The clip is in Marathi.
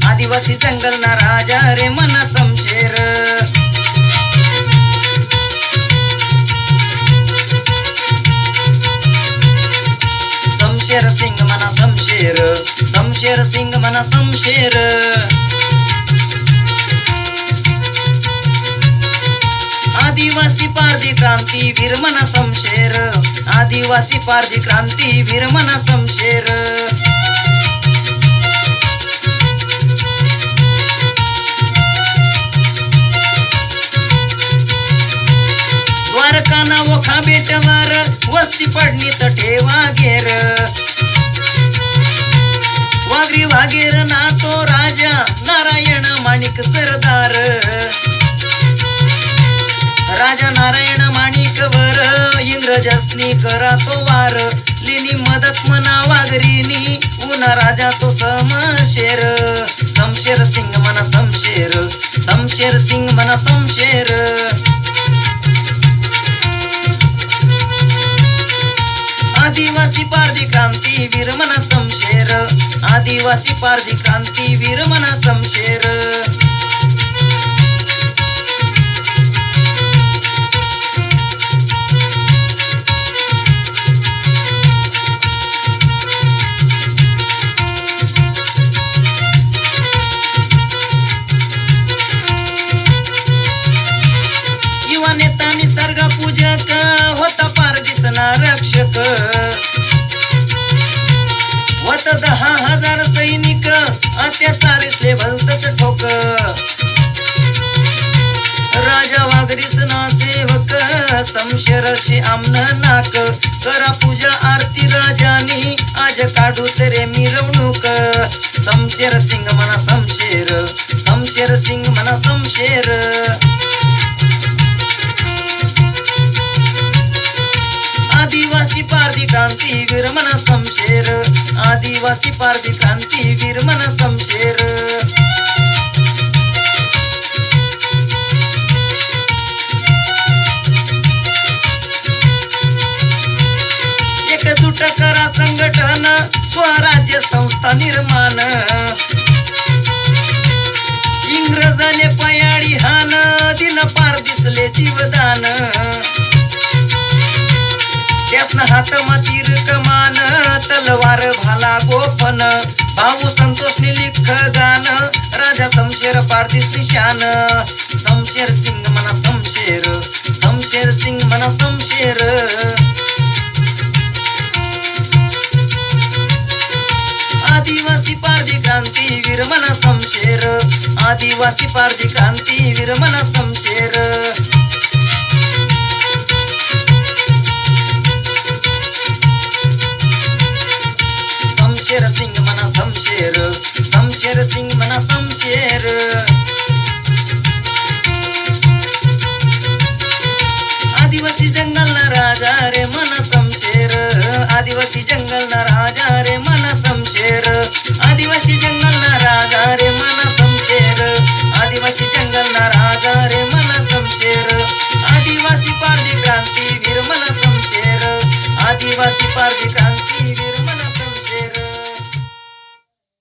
आदिवासी जंगल ना राजा रे मन समशेर. समशेर सिंग मना समशेर, समशेर सिंग मना समशेर. आदिवासी पारधी क्रांती वीर मना समशेर, आदिवासी पारधी क्रांती वीर मना समशेर. द्वारकाना वखा बेटवार वस्ती पडणी तर ठेवा घेर. वाघरी वाघेर ना तो राजा नारायण माणिक सरदार. राजा नारायण माणिक वर इंग्रजसनी करा तो वार. लिनी मदत मना वाघरीनी उना राजा तो समशेर. समशेर सिंग मना समशेर, समशेर सिंग मना समशेर. आदिवासी पारधी क्रांती वीर मना समशेर, आदिवासी पारधी क्रांती वीर मना समशेर. युवा नेता निसर्ग पूजक होता पारधीसना रक्षक. वत 10,000 सैनिक अत्याचारीसले भलतच ठोक. राजा वाघरीसना सेवक समशेरशी आमन नाक. करा पूजा आरती राजानी आज काढू तरे मिरवणूक. समशेर सिंग मना समशेर, समशेर सिंग मना समशेर. आदिवासी पारधी क्रांती वीर मना समशेर, आदिवासी पारधी क्रांती वीर मना समशेर. एकजूट करा संघटन स्वराज्य संस्था निर्माण. इंग्रजाले पयाळी हान दिन पारधीसले जीवदान. त्यासना हातमा तीर कमान तलवार भाला गोपन. भाऊ संतोषने लिख गान राजा समशेर पारधीस निशान. समशेर सिंग मना समशेर, समशेर सिंग मना समशेर. आदिवासी पारधी क्रांती वीर मना समशेर, आदिवासी पारधी क्रांती वीर मना समशेर.